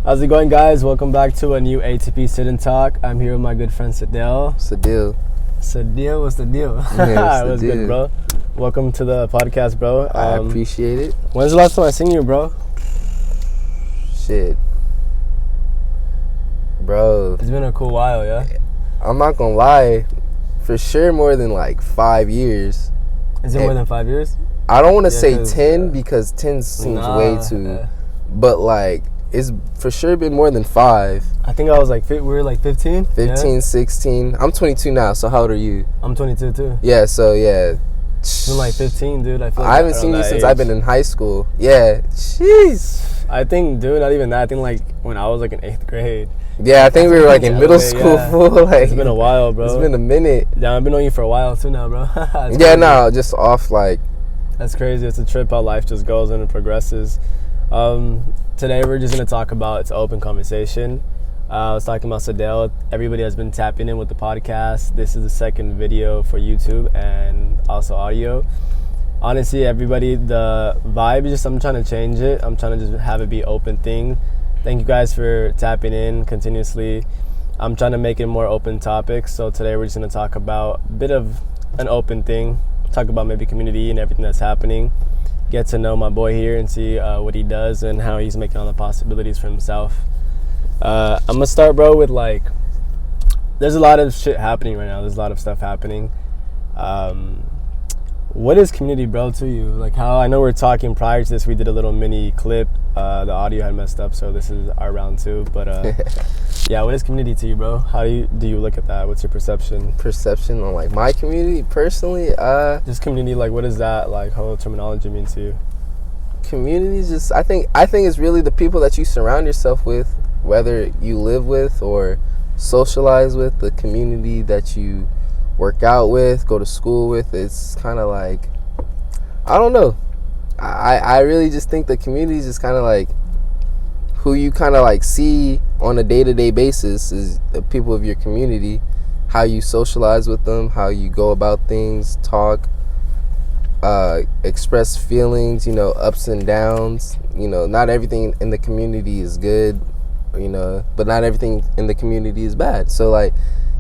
How's it going, guys? Welcome back to a new ATP Sit and Talk. I'm here with my good friend Siddell. Siddell, what's the deal? Yeah, What's good, bro? Welcome to the podcast, bro. I appreciate it. When's the last time I seen you, bro? Shit. Bro. It's been a cool while, yeah? I'm not gonna lie. For sure more than like 5 years. Is it more than 5 years? I don't want to say 10 because 10 seems way too... But like, it's for sure been more than 5. I think I was like, we were like 15? 15, 16. I'm 22 now, so how old are you? I'm 22 too. Yeah, so yeah. It's been like 15, dude. I haven't seen you since I've been in high school. Yeah. Jeez. I think, dude, not even that. I think like when I was like in 8th grade. Yeah, I think we were like in middle school. Yeah. Like, it's been a while, bro. It's been a minute. Yeah, I've been on you for a while too now, bro. Yeah, no, just off like... That's crazy. It's a trip how life just goes and it progresses. Today we're just going to talk about, it's an open conversation. I was talking about Siddell. Everybody has been tapping in with the podcast. This is the second video for YouTube and also audio. Honestly, everybody, the vibe is just, I'm trying to change it. I'm trying to just have it be open thing. Thank you guys for tapping in continuously. I'm trying to make it more open topics. So today we're just going to talk about a bit of an open thing. Talk about maybe community and everything that's happening. Get to know my boy here and see what he does and how he's making all the possibilities for himself. I'm going to start, bro, with like, there's a lot of shit happening right now. There's a lot of stuff happening. What is community, bro, to you? Like how, I know we're talking prior to this, we did a little mini clip. The audio had messed up, so this is our round 2. But yeah, what is community to you, bro? How do you look at that? What's your perception? Perception on like my community personally? Just community, like what is that, like whole terminology mean to you? Community is just, I think it's really the people that you surround yourself with, whether you live with or socialize with, the community that you work out with, go to school with. It's kind of like, I don't know. I really just think the community is just kind of like who you kind of like see on a day-to-day basis is the people of your community, how you socialize with them, how you go about things, talk, express feelings, ups and downs. Not everything in the community is good, but not everything in the community is bad. So like,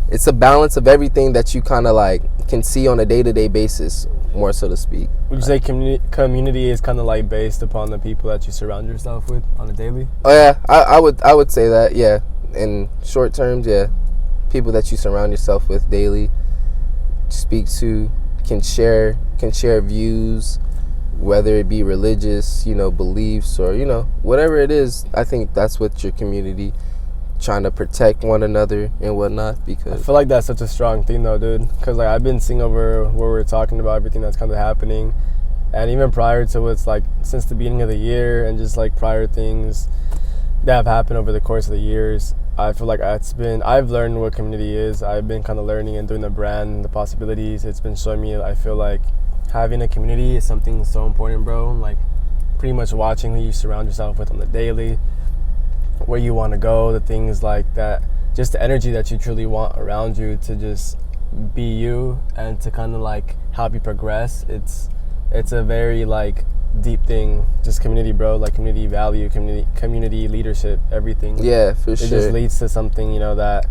it's a balance of everything that you kind of like can see on a day-to-day basis, more so to speak. Would you say community is kind of like based upon the people that you surround yourself with on a daily? Oh yeah, I would say that, yeah. In short terms, yeah. People that you surround yourself with daily, speak to, can share views, whether it be religious, beliefs or, whatever it is. I think that's what your community, trying to protect one another and whatnot. Because I feel like that's such a strong thing though, dude, because like I've been seeing over where we're talking about everything that's kind of happening, and even prior to what's like since the beginning of the year and just like prior things that have happened over the course of the years, I feel like I've learned what community is. I've been kind of learning and doing the brand, the possibilities. It's been showing me, I feel like having a community is something so important, bro. Like pretty much watching who you surround yourself with on the daily, where you want to go, the things like that, just the energy that you truly want around you to just be you and to kind of like help you progress. It's a very like deep thing, just community, bro, like community value, community leadership, everything. Yeah, for sure. It just leads to something, that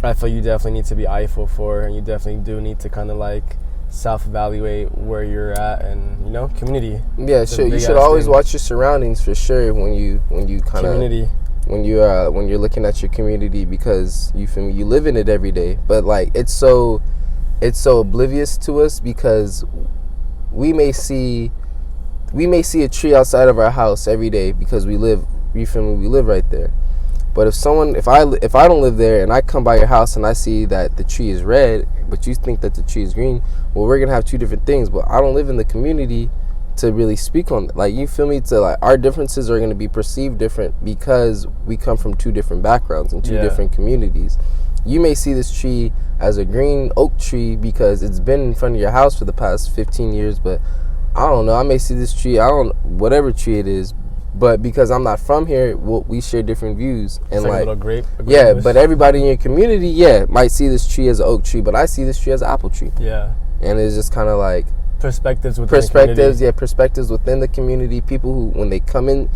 I feel you definitely need to be eyeful for, and you definitely do need to kind of like self-evaluate where you're at, and community. Yeah, sure. You should always watch your surroundings for sure when you kind of community. When you're looking at your community, because you feel me, you live in it every day. But like it's so oblivious to us because we may see a tree outside of our house every day because we live right there. But if I don't live there and I come by your house and I see that the tree is red, but you think that the tree is green, well, we're gonna have two different things. But I don't live in the community to really speak on that. Like, you feel me? To like, our differences are gonna be perceived different because we come from two different backgrounds and two different communities. You may see this tree as a green oak tree because it's been in front of your house for the past 15 years, but I don't know, I may see this tree, whatever tree it is, but because I'm not from here, we share different views. And it's like a little grape. Yeah, but everybody in your community, might see this tree as an oak tree, but I see this tree as an apple tree. Yeah. And it's just kind of like, perspectives within the community. Perspectives within the community. People who, when they come in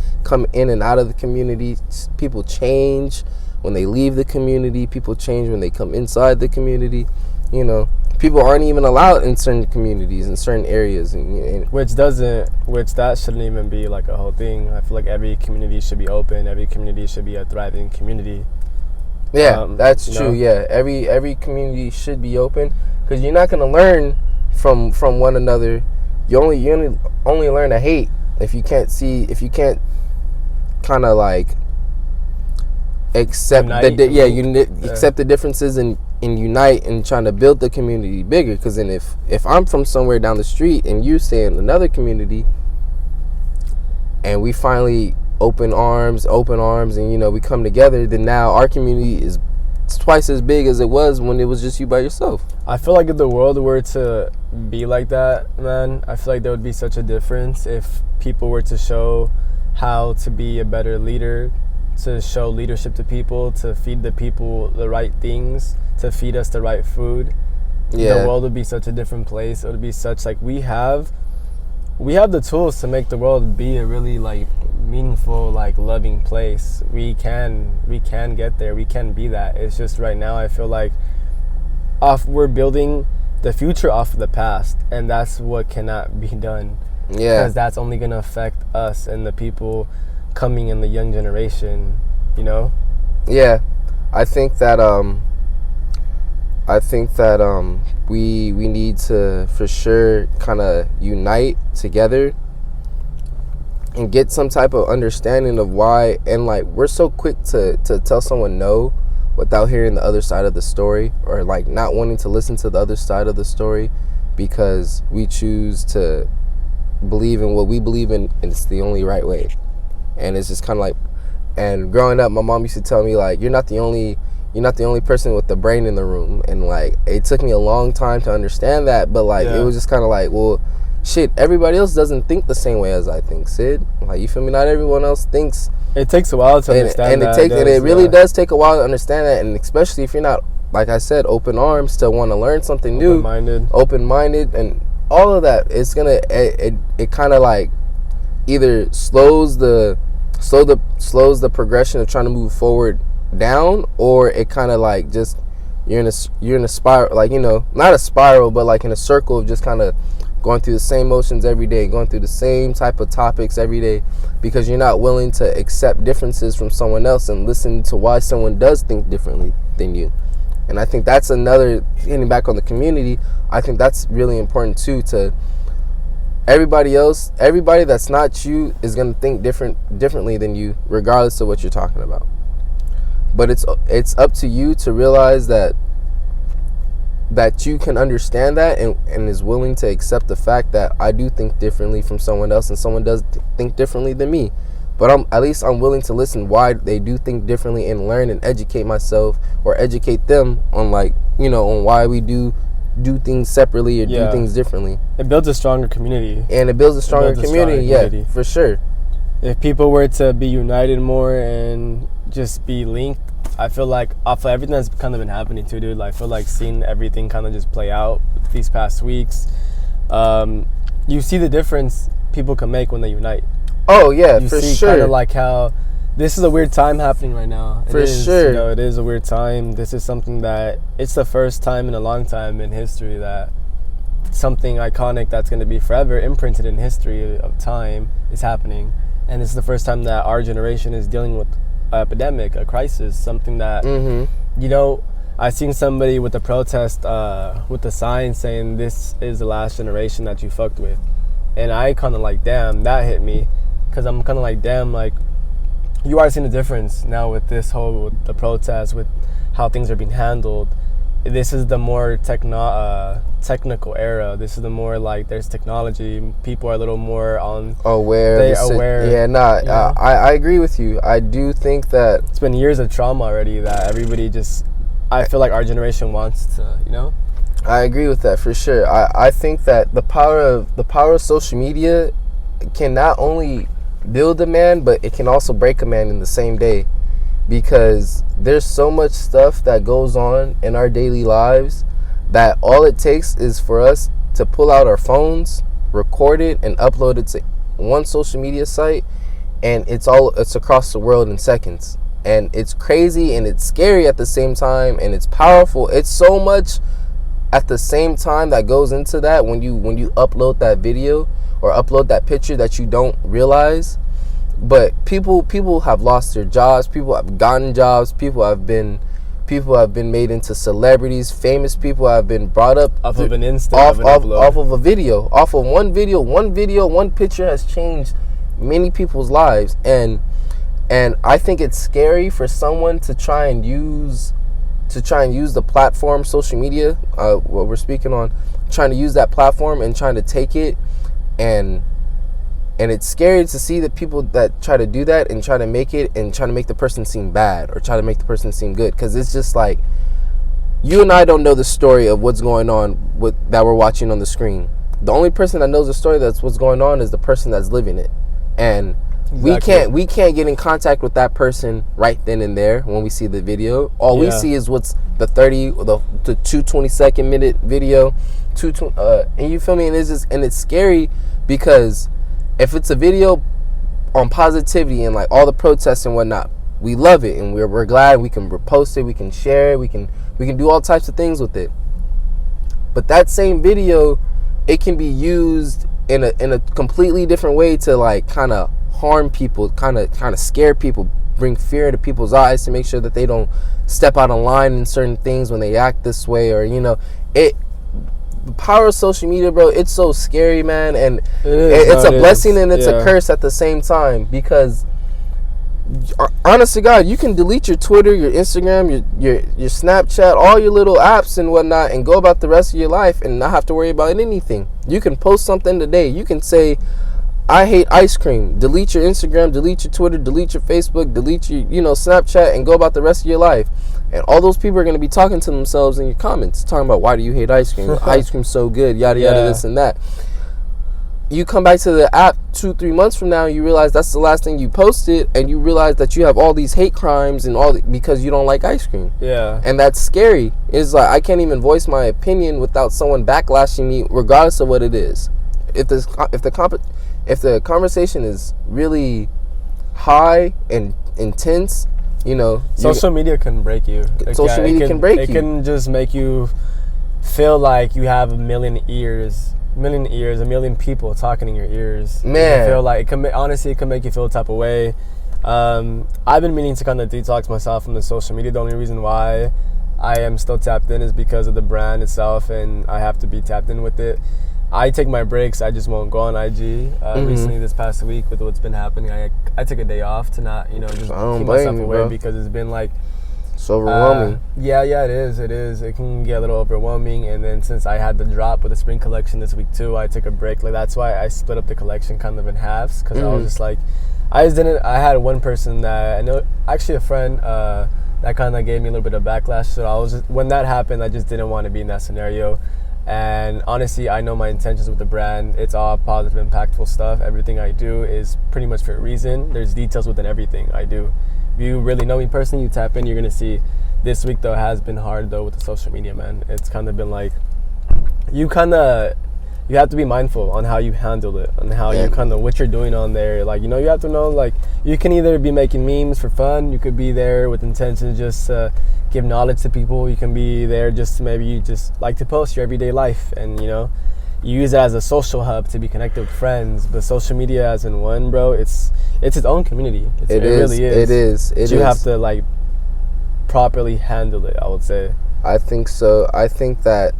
and out of the community, people change. When they leave the community, people change. When they come inside the community, you know, people aren't even allowed in certain communities, in certain areas, and which that shouldn't even be like a whole thing. I feel like every community should be open. Every community should be a thriving community. Yeah, that's true. Yeah, every community should be open, because you're not gonna learn from one another. You only learn to hate if you can't kind of like accept accept the differences and unite and trying to build the community bigger. Because then if I'm from somewhere down the street and you stay in another community, and we finally open arms, and, you know, we come together, then now our community is twice as big as it was when it was just you by yourself. I feel like if the world were to be like that, man, I feel like there would be such a difference if people were to show how to be a better leader, to show leadership to people, to feed the people the right things, to feed us the right food. The world would be such a different place. It would be such, like, we have the tools to make the world be a really, like, meaningful, like, loving place. We can get there. We can be that. It's just right now I feel like we're building the future off of the past, and that's what cannot be done. Yeah, because that's only gonna affect us and the people coming in the young generation, you know. Yeah, I think that we need to, for sure, kind of unite together and get some type of understanding of why. And, like, we're so quick to tell someone no without hearing the other side of the story, or, like, not wanting to listen to the other side of the story, because we choose to believe in what we believe in, and it's the only right way. And it's just kind of like, and growing up, my mom used to tell me, like, you're not the only person with the brain in the room. And, like, it took me a long time to understand that, but, like, it was just kind of like, well, shit, everybody else doesn't think the same way as I think, Sid. Like, you feel me? Not everyone else thinks. It takes a while to understand that. And it really does take a while to understand that, and especially if you're not, like I said, open arms to want to learn something new, open-minded, and all of that. It's gonna it kind of like either slows the progression of trying to move forward down, or it kind of like just you're in a spiral, like, you know, not a spiral, but like in a circle of just kind of going through the same motions every day, going through the same type of topics every day, because you're not willing to accept differences from someone else and listen to why someone does think differently than you. And I think that's another, hitting back on the community, I think that's really important too, to everybody else. Everybody that's not you is going to think differently than you, regardless of what you're talking about. But it's up to you to realize that you can understand that and is willing to accept the fact that I do think differently from someone else, and someone does think differently than me. But at least I'm willing to listen why they do think differently, and learn and educate myself, or educate them on, like, you know, on why we do things separately or do things differently. It builds a stronger community. And it builds a stronger community, yeah, for sure. If people were to be united more and just be linked, I feel like off of everything that's kind of been happening too, dude, I feel like seeing everything kind of just play out these past weeks, you see the difference people can make when they unite. Oh yeah, you for see sure. Kind of like how this is a weird time happening right now. For sure. You know, it is a weird time. This is something that, it's the first time in a long time in history that something iconic that's going to be forever imprinted in history of time is happening. And this is the first time that our generation is dealing with an epidemic, a crisis, something that, you know, I seen somebody with a protest with a sign saying, "This is the last generation that you fucked with." And I kind of like, damn, that hit me. Because I'm kind of like, damn, like, you are seeing the difference now with this whole, with the protests, with how things are being handled. This is the more technical era. This is the more, like, there's technology. People are a little more aware. Yeah, I agree with you. I do think that it's been years of trauma already that everybody just, I feel like our generation wants to, you know? I agree with that for sure. I think that the power of social media can not only build a man, but it can also break a man in the same day, because there's so much stuff that goes on in our daily lives that all it takes is for us to pull out our phones, record it, and upload it to one social media site, and it's across the world in seconds. And it's crazy and it's scary at the same time, and it's powerful. It's so much at the same time that goes into that when you upload that video or upload that picture that you don't realize. But people have lost their jobs, people have gotten jobs, people have been made into celebrities, famous people have been brought up off of an instant, off of a video, off of one video, one picture has changed many people's lives. And I think it's scary for someone to try and use the platform, social media, what we're speaking on, trying to use that platform and trying to take it, and it's scary to see the people that try to do that and try to make it and try to make the person seem bad or try to make the person seem good, because it's just like, you and I don't know the story of what's going on that we're watching on the screen. The only person that knows the story that's what's going on is the person that's living it, and exactly. we can't get in contact with that person right then and there when we see the video. All we see is what's the 2 minute video, and you feel me? And it's scary, because if it's a video on positivity and like all the protests and whatnot, we love it and we're glad. We can repost it, we can share it, we can do all types of things with it. But that same video, it can be used in a completely different way to like kind of harm people, kind of scare people, bring fear into people's eyes to make sure that they don't step out of line in certain things when they act this way, or the power of social media, bro, it's so scary, man, and it's a blessing and it's a curse at the same time, because honest to God, you can delete your Twitter, your Instagram, your Snapchat, all your little apps and whatnot, and go about the rest of your life and not have to worry about anything. You can post something today. You can say, I hate ice cream. Delete your Instagram, delete your Twitter, delete your Facebook, delete your Snapchat, and go about the rest of your life. And all those people are going to be talking to themselves in your comments, talking about, why do you hate ice cream? Ice cream's so good, yada yada, this and that. You come back to the app 2-3 months from now, and you realize that's the last thing you posted, and you realize that you have all these hate crimes and because you don't like ice cream. Yeah. And that's scary. It's like, I can't even voice my opinion without someone backlashing me, regardless of what it is. If the conversation is really high and intense, social media can break you. Social media can break you. It can just make you feel like you have a million ears, a million people talking in your ears. Man, you feel like it can make you feel a type of way. I've been meaning to kind of detox myself from the social media. The only reason why I am still tapped in is because of the brand itself, and I have to be tapped in with it. I take my breaks. I just won't go on IG. Recently, this past week, with what's been happening, I took a day off to not, just keep myself away, bro, because it's been like, it's overwhelming. Yeah, it is. It can get a little overwhelming. And then since I had the drop with the spring collection this week too, I took a break. Like, that's why I split up the collection kind of in halves, because I was just like, I had one person that I know, actually a friend, that kind of gave me a little bit of backlash. So when that happened, I just didn't want to be in that scenario. And honestly, I know my intentions with the brand. It's all positive, impactful stuff. Everything I do is pretty much for a reason. There's details within everything I do. If you really know me personally, you tap in, you're going to see. This week, though, has been hard, though, with the social media, man. It's kind of been like, you have to be mindful on how you handle it, on how you what you're doing on there. Like, you have to know, like, you can either be making memes for fun. You could be there with intention just to give knowledge to people. You can be there just to maybe you just like to post your everyday life, and you use it as a social hub to be connected with friends. But social media as in one, bro, it's its own community. It really is. You have to like properly handle it, I would say. I think so. I think that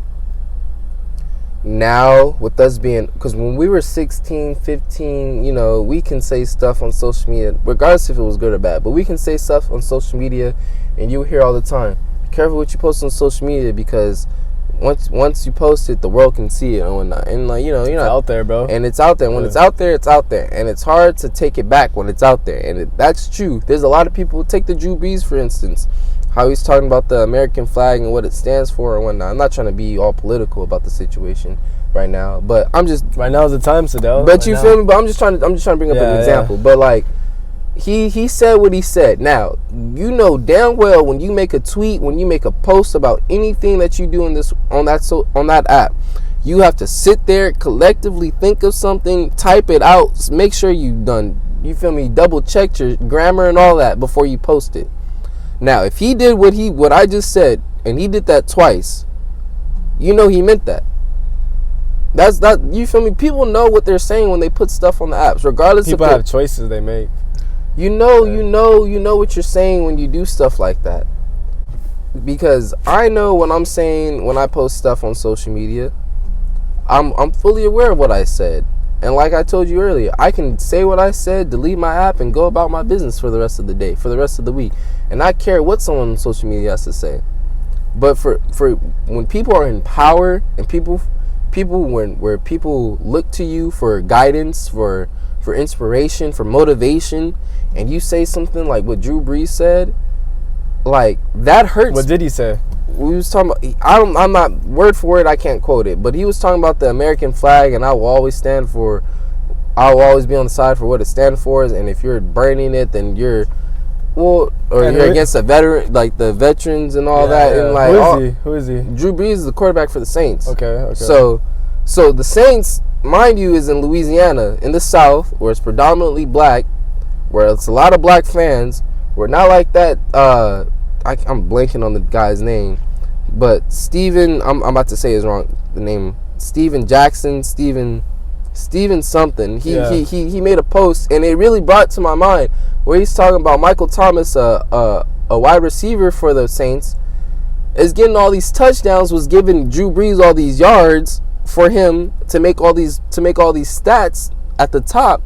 now with us being, because when we were 16, 15, we can say stuff on social media, regardless if it was good or bad, but we can say stuff on social media, and you hear all the time, be careful what you post on social media, because once you post it, the world can see it and whatnot. And like, it's out there, bro. And it's out there. When it's out there, it's out there. And it's hard to take it back when it's out there. And that's true. There's a lot of people, take the Drew Brees, for instance, how he's talking about the American flag and what it stands for and whatnot. I'm not trying to be all political about the situation right now, but I'm just, right now is the time, Siddell. But you feel me? But I'm just trying to bring up an example. But like, he said what he said. Now, damn well when you make a tweet, when you make a post about anything that you do on that app, You have to sit there, collectively think of something, type it out, make sure you done, you feel me, double check your grammar and all that before you post it. Now, if he did what I just said, and he did that twice, you know he meant that. That's that, you feel me? People know what they're saying when they put stuff on the apps, regardless. People have choices they make. You know what you're saying when you do stuff like that. Because I know what I'm saying when I post stuff on social media. I'm fully aware of what I said. And like I told you earlier, I can say what I said, delete my app, and go about my business for the rest of the day, for the rest of the week. And I care what someone on social media has to say. But for when people are in power and where people look to you for guidance, for inspiration, for motivation, and you say something like what Drew Brees said, like, that hurts. What did he say? We was talking about, I'm not word for word, I can't quote it, but he was talking about the American flag, and I will always be on the side for what it stands for, and if you're burning it, then you're against the veteran, like the veterans and all that. Yeah. And like, who is he? Drew Brees is the quarterback for the Saints. Okay. So the Saints, mind you, is in Louisiana, in the South, where it's predominantly black, where it's a lot of black fans. We're not like that. I'm blanking on the guy's name, but Steven, I'm about to say his wrong, the name, Steven Jackson, Steven something. He made a post, and it really brought to my mind where he's talking about Michael Thomas, a wide receiver for the Saints, is getting all these touchdowns, was giving Drew Brees all these yards for him to make all these stats at the top.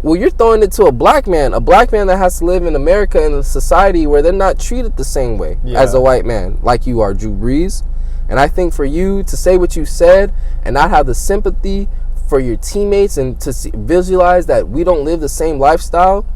Well, you're throwing it to a black man that has to live in America, in a society where they're not treated the same way as a white man, like you are, Drew Brees. And I think for you to say what you said and not have the sympathy for your teammates, and to visualize that we don't live the same lifestyle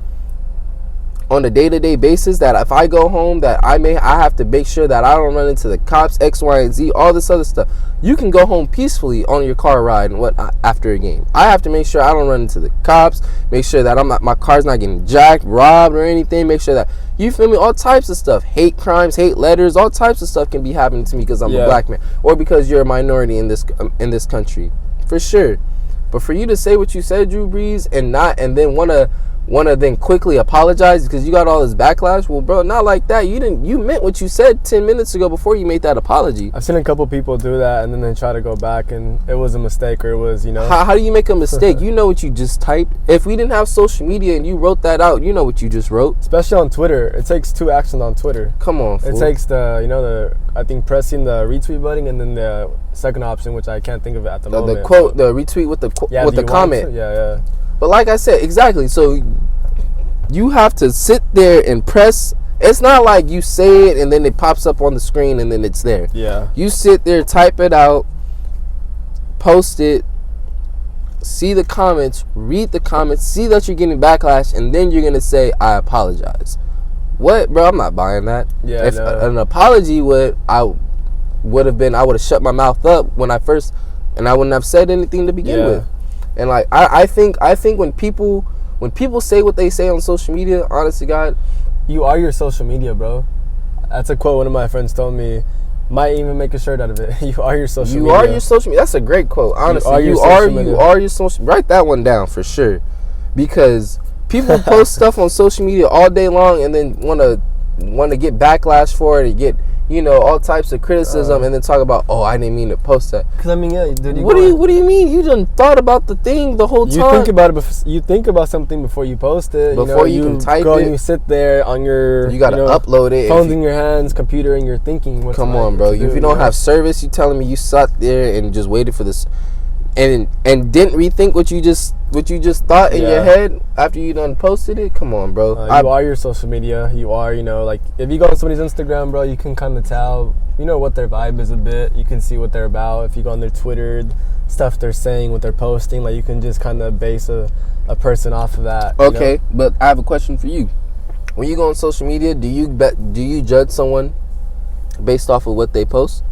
on a day-to-day basis, that if I go home, that I have to make sure that I don't run into the cops, X, Y, and Z, all this other stuff. You can go home peacefully on your car ride and whatnot after a game. I have to make sure I don't run into the cops, make sure that my car's not getting jacked, robbed, or anything, make sure that, you feel me, all types of stuff, hate crimes, hate letters, all types of stuff can be happening to me because I'm a black man, or because you're a minority in this country, for sure. But for you to say what you said, Drew Brees, and then want to then quickly apologize because you got all this backlash, well, bro, not like that. You meant what you said 10 minutes ago before you made that apology. I've seen a couple people do that, and then they try to go back, and it was a mistake, or it was, How do you make a mistake? You know what you just typed. If we didn't have social media and you wrote that out, you know what you just wrote. Especially on Twitter. It takes 2 actions on Twitter. Come on, fool. It takes I think pressing the retweet button, and then the second option, which I can't think of it at the moment. The quote, the retweet with the comment. Yeah. But like I said, exactly. So you have to sit there and press. It's not like you say it and then it pops up on the screen and then it's there. Yeah. You sit there, type it out, post it, see the comments, read the comments, see that you're getting backlash, and then you're going to say, I apologize. What, bro? I'm not buying that. Yeah, if an apology I would have shut my mouth up when I first, and I wouldn't have said anything to begin with. And like, I think when people say what they say on social media, honest to God, you are your social media, bro. That's a quote one of my friends told me. Might even make a shirt out of it. You are your social media. You are your social media. That's a great quote. Honestly, you are your social. Write that one down for sure, because people post stuff on social media all day long and then want to get backlash for it and get all types of criticism and then talk about, oh, I didn't mean to post that. Because I mean, yeah, dude. What do you mean? You done thought about the thing the whole time. You think about it. You think about something before you post it. Before you can type go it. And you sit there on your. You gotta upload it. Phones in your hands, computer, and you're thinking. Come on, bro. If you don't have service, you telling me you sat there and just waited for this, and didn't rethink what you just thought in your head after you done posted it. Come on, bro. You are your social media. You are, like if you go on somebody's Instagram, bro, you can kind of tell, what their vibe is a bit. You can see what they're about. If you go on their Twitter, stuff they're saying, what they're posting, like you can just kind of base a person off of that. Okay, but I have a question for you. When you go on social media, do you judge someone based off of what they post?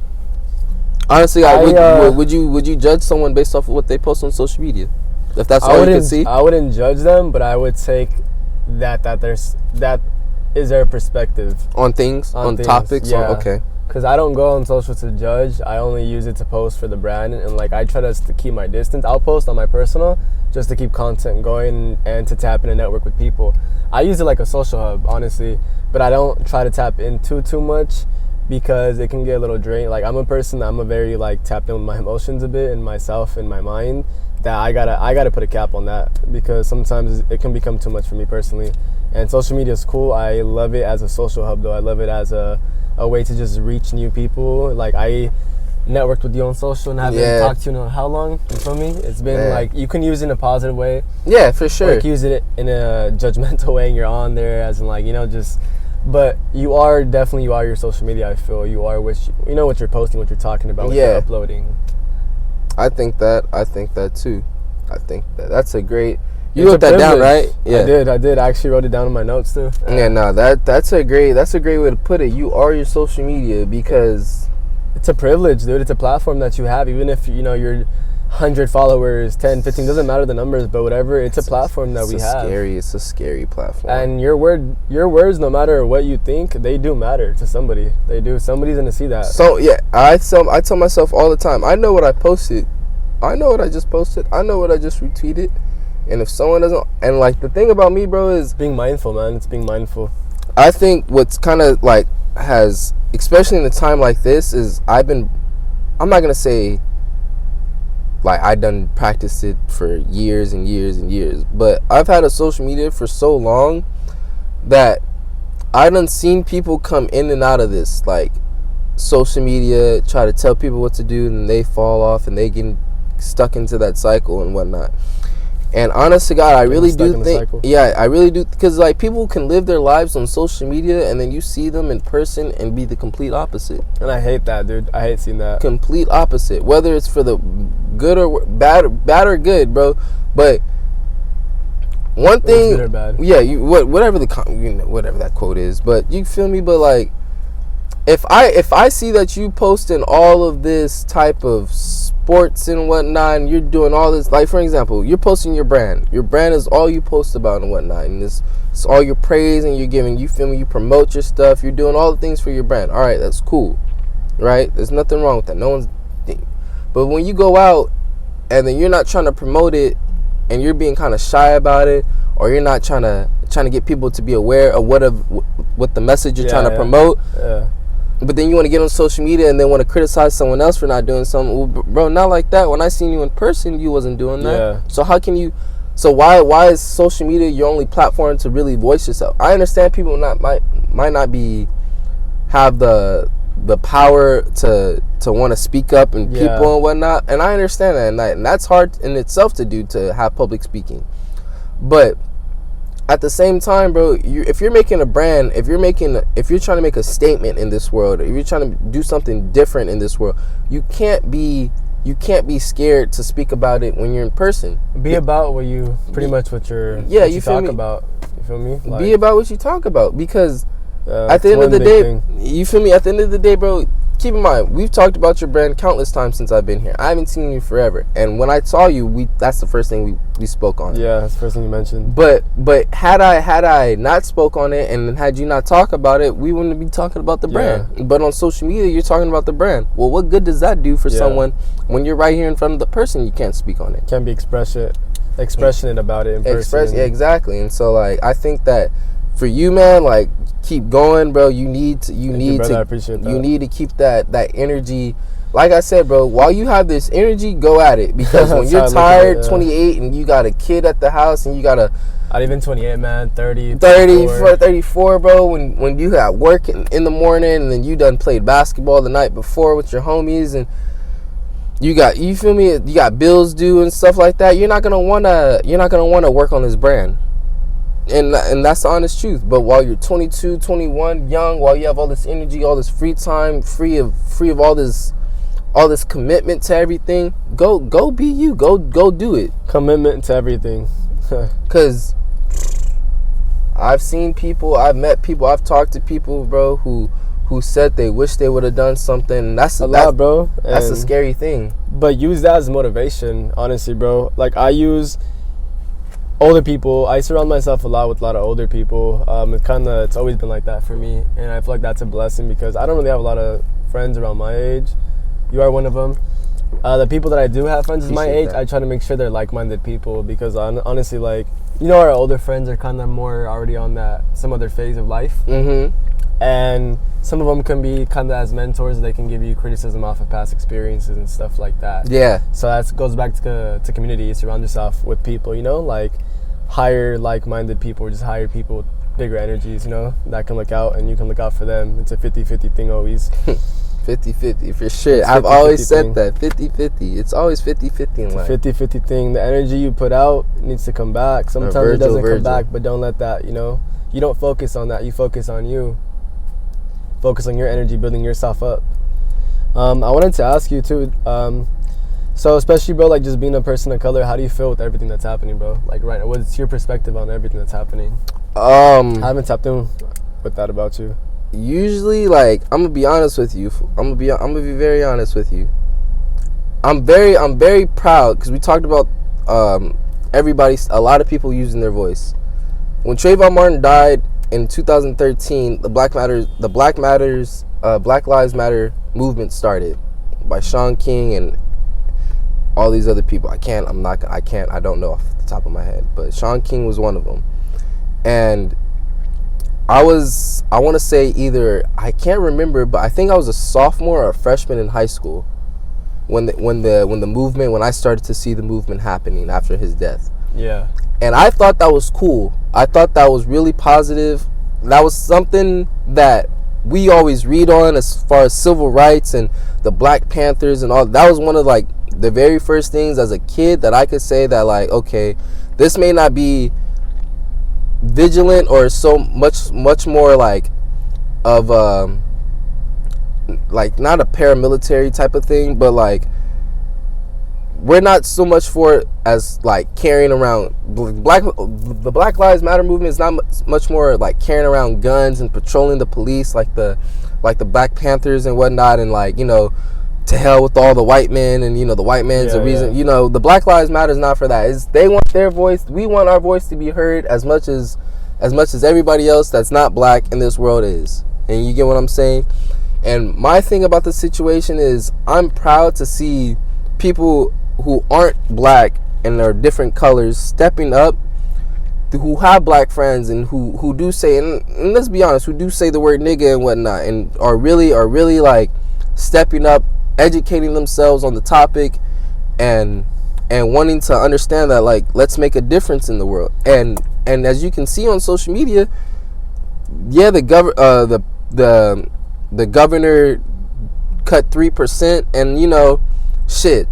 Honestly, would you judge someone based off of what they post on social media? If that's all you can see? I wouldn't judge them, but I would take that is their perspective on things, on things, topics. yeah. Okay. Because I don't go on social to judge. I only use it to post for the brand, and like I try to keep my distance. I'll post on my personal just to keep content going and to tap in and network with people. I use it like a social hub, honestly, but I don't try to tap into too much because it can get a little drained. Like I'm a person, I'm a very like tapped in with my emotions a bit and myself and my mind. That I gotta put a cap on that because sometimes it can become too much for me personally. And social media is cool. I love it as a social hub though. I love it as a way to just reach new people. Like I networked with you on social and haven't talked to you in how long? You feel me? It's been like you can use it in a positive way. Yeah, for sure. Or you can use it in a judgmental way and you're on there as in like, just but you are your social media, I feel. You are what you're posting, what you're talking about, what you're uploading. I think that too. I think that's a great. You wrote that down, right? Yeah, I did. I actually wrote it down in my notes too. Yeah, no, that's a great way to put it. You are your social media because it's a privilege, dude. It's a platform that you have, even if you're 100 followers, 10, 15, doesn't matter the numbers, but whatever. It's a platform that we have. It's a scary platform. And your words, no matter what you think, they do matter to somebody. They do. Somebody's gonna see that. So yeah, I tell myself all the time. I know what I posted. I know what I just posted. I know what I just retweeted. And if someone doesn't, and like the thing about me, bro, is being mindful, man. It's being mindful. I think what's kind of like has, especially in a time like this, is I'm not gonna say like I done practiced it for years and years and years, but I've had a social media for so long that I done seen people come in and out of this, like social media, try to tell people what to do, and they fall off and they get stuck into that cycle and whatnot. And honest to God, I really do think, I really do, because like people can live their lives on social media and then you see them in person and be the complete opposite. And I hate that, dude. I hate seeing that. Complete opposite, whether it's for the good or bad or good, bro. But one thing, good or bad. Yeah, whatever whatever that quote is, but you feel me. But like, if I see that you posting all of this type of sports and whatnot, and you're doing all this, like for example, you're posting your brand is all you post about and whatnot, and it's all your praise, and you're giving, you feel me, you promote your stuff, you're doing all the things for your brand. All right, that's cool, right? There's nothing wrong with that. No one's, but when you go out and then you're not trying to promote it and you're being kind of shy about it, or you're not trying to get people to be aware of what the message you're trying to promote, but then you want to get on social media and then want to criticize someone else for not doing something. Well, bro, not like that. When I seen you in person, you wasn't doing that. Yeah. So how can you? So why is social media your only platform to really voice yourself? I understand people might not have the power to want to speak up and people and whatnot, and I understand that, and that's hard in itself to do, to have public speaking. But at the same time, bro, if you're making a brand, if you're trying to make a statement in this world, if you're trying to do something different in this world, you can't be scared to speak about it when you're in person. Be about what you talk about. You feel me? Like, be about what you talk about, because at the end of the day, you feel me? At the end of the day, bro, keep in mind, we've talked about your brand countless times since I've been here. I haven't seen you forever, and when I saw you, that's the first thing we spoke on. Yeah, that's the first thing you mentioned. But had I not spoke on it, and had you not talked about it, we wouldn't be talking about the brand. But on social media, you're talking about the brand. Well, what good does that do for someone when you're right here in front of the person? You can't speak on it. Can't be expressionate about it in person. Yeah, exactly. And so like I think that for you, man, like keep going, bro. You need to I appreciate that. You need to keep that energy. Like I said, bro, while you have this energy, go at it, because when you're tired, 28, and you got a kid at the house, and you got a not even 28, man, 30, 34, bro, when you got work in the morning, and then you done played basketball the night before with your homies, and you feel me, you got bills due and stuff like that, you're not gonna wanna work on this brand. And that's the honest truth. But while you're 22, 21, young, while you have all this energy, all this free time, free of all this commitment to everything, go be you. Go do it. Commitment to everything. Cause I've seen people, I've met people, I've talked to people, bro, who said they wish they would have done something. And that's a lot, bro. That's a scary thing. But use that as motivation, honestly, bro. Like I use older people. I surround myself a lot with a lot of older people. It's always been like that for me, and I feel like that's a blessing because I don't really have a lot of friends around my age. You are one of them. The people that I do have friends is my age. I try to make sure they're like-minded people because honestly, like, you know, our older friends are kind of more already on that some other phase of life, and some of them can be kind of as mentors. They can give you criticism off of past experiences and stuff like that. Yeah. So that goes back to community. Surround yourself with people, you know, like higher like-minded people, or just higher people with bigger energies, you know, that can look out and you can look out for them. It's a 50-50 thing always. 50-50 for sure. I've always said that 50-50. It's always 50-50 in life. 50-50 thing. The energy you put out needs to come back. Sometimes it doesn't come back, but don't let that, you know, you don't focus on that. You focus on you. Focus on your energy, building yourself up. I wanted to ask you too, so especially, bro, like just being a person of color, how do you feel with everything that's happening, bro? Like right now, what's your perspective on everything that's happening? I haven't tapped in with that about you. Usually, like, I'm gonna be honest with you. I'm gonna be very honest with you. I'm very proud because we talked about a lot of people using their voice. When Trayvon Martin died in 2013, the Black Lives Matter movement started by Shaun King and all these other people. I don't know off the top of my head, but Shaun King was one of them. And I want to say I can't remember, but I think I was a sophomore or a freshman in high school when I started to see the movement happening after his death. Yeah. And I thought that was cool. I thought that was really positive. That was something that we always read on as far as civil rights and the Black Panthers and all. That was one of like the very first things as a kid that I could say that, like, okay, this may not be vigilant or so much more like of like not a paramilitary type of thing, but like we're not so much for it as like carrying around the Black Lives Matter movement is not much more like carrying around guns and patrolling the police like the Black Panthers and whatnot, and like, you know, to hell with all the white men, and, you know, the white man's the reason. You know, the Black Lives Matter is not for that. Is they want their voice. We want our voice to be heard as much as everybody else that's not black in this world is. And you get what I'm saying? And my thing about the situation is I'm proud to see people who aren't black and are different colors stepping up, who have black friends and who do say, and let's be honest, who do say the word nigga and whatnot, and are really like stepping up, educating themselves on the topic, and wanting to understand that, like, let's make a difference in the world. And as you can see on social media, yeah, the governor cut 3%, and, you know, shit,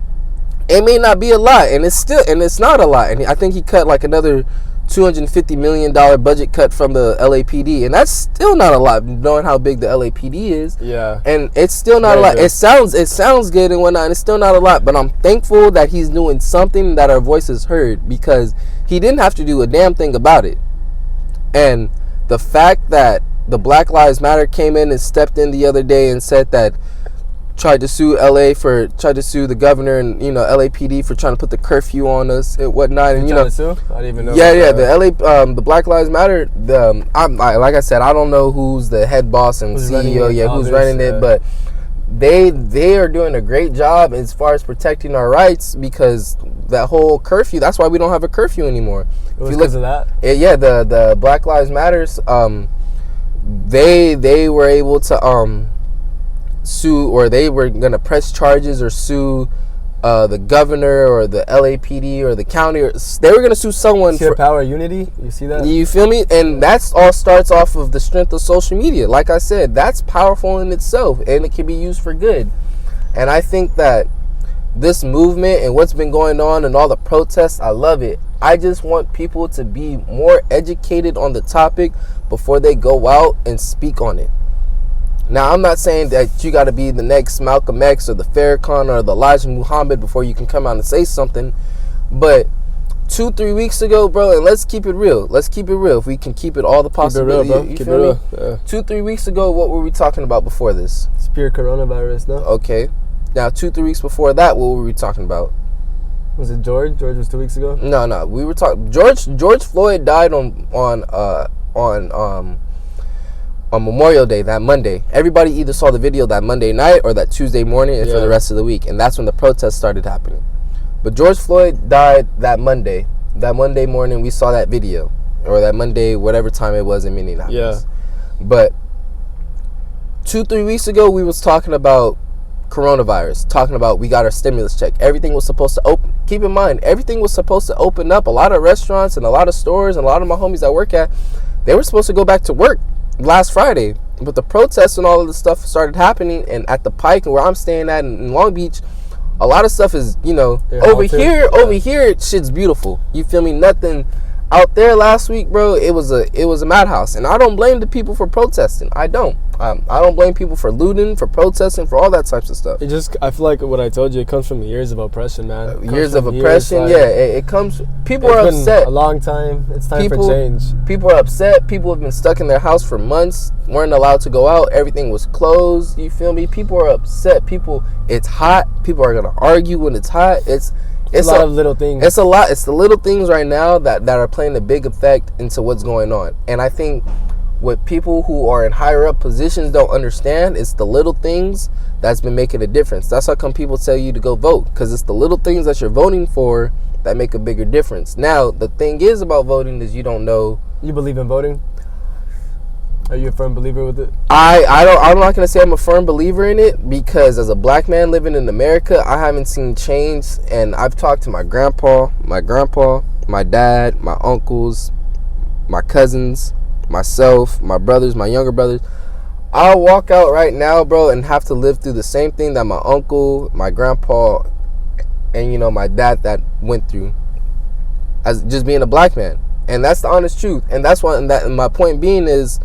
it may not be a lot, and it's not a lot. And I think he cut like another $250 million budget cut from the LAPD, and that's still not a lot, knowing how big the LAPD is. Yeah. And it's still not a lot. Good. It sounds good and whatnot, and it's still not a lot, but I'm thankful that he's doing something that our voice is heard, because he didn't have to do a damn thing about it. And the fact that the Black Lives Matter came in and stepped in the other day and said that, tried to sue the governor and, you know, LAPD for trying to put the curfew on us and whatnot, and, you know, sue? I didn't even know. Yeah, the Black Lives Matter. Like I said, I don't know who's the head boss and CEO, who's running it, but they are doing a great job as far as protecting our rights, because that whole curfew. That's why we don't have a curfew anymore. It was because of that. Yeah, the Black Lives Matters. They were able to sue, or they were gonna press charges or sue the governor or the LAPD or the county, or they were gonna sue someone for power of unity. You see that? You feel me? And that's all starts off of the strength of social media. Like I said, that's powerful in itself, and it can be used for good. And I think that this movement and what's been going on and all the protests, I love it. I just want people to be more educated on the topic before they go out and speak on it. Now, I'm not saying that you got to be the next Malcolm X or the Farrakhan or the Elijah Muhammad before you can come out and say something. But 2-3 weeks ago, bro, and let's keep it real. If we can keep it all the possibility. Keep it real, bro. Yeah. 2-3 weeks ago, what were we talking about before this? It's pure coronavirus, no? Okay. Now, 2-3 weeks before that, what were we talking about? Was it George? George was 2 weeks ago. No. We were talking. George Floyd died on Memorial Day, that Monday. Everybody either saw the video that Monday night or that Tuesday morning, and for the rest of the week, and that's when the protests started happening. But George Floyd died that Monday. That Monday morning, we saw that video, or that Monday, whatever time it was in Minneapolis. Yeah. But 2-3 weeks ago, we was talking about coronavirus, talking about we got our stimulus check. Everything was supposed to open. Keep in mind, everything was supposed to open up. A lot of restaurants and a lot of stores and a lot of my homies I work at, they were supposed to go back to work last Friday. But the protests and all of this stuff started happening, and at the Pike and where I'm staying at in Long Beach, a lot of stuff is, over here, shit's beautiful. You feel me? Nothing out there last week, bro. It was a madhouse, and I don't blame the people for protesting. I don't blame people for looting, for protesting, for all that types of stuff. I feel like what I told you, it comes from years of oppression, man. Years of oppression, it comes. People are upset. A long time. It's time for change. People are upset. People have been stuck in their house for months, weren't allowed to go out. Everything was closed. You feel me? People are upset. It's hot. People are gonna argue when it's hot. It's a lot of little things. It's a lot. It's the little things right now that are playing a big effect into what's going on. And I think what people who are in higher up positions don't understand is the little things that's been making a difference. That's how come people tell you to go vote, because it's the little things that you're voting for that make a bigger difference. Now, the thing is about voting is you don't know. You believe in voting? Are you a firm believer with it? I'm not gonna say I'm a firm believer in it, because as a black man living in America, I haven't seen change. And I've talked to my grandpa, my dad, my uncles, my cousins, myself, my brothers, my younger brothers. I'll walk out right now, bro, and have to live through the same thing that my uncle, my grandpa, and my dad that went through, as just being a black man. And that's the honest truth. And that's why, and my point being is,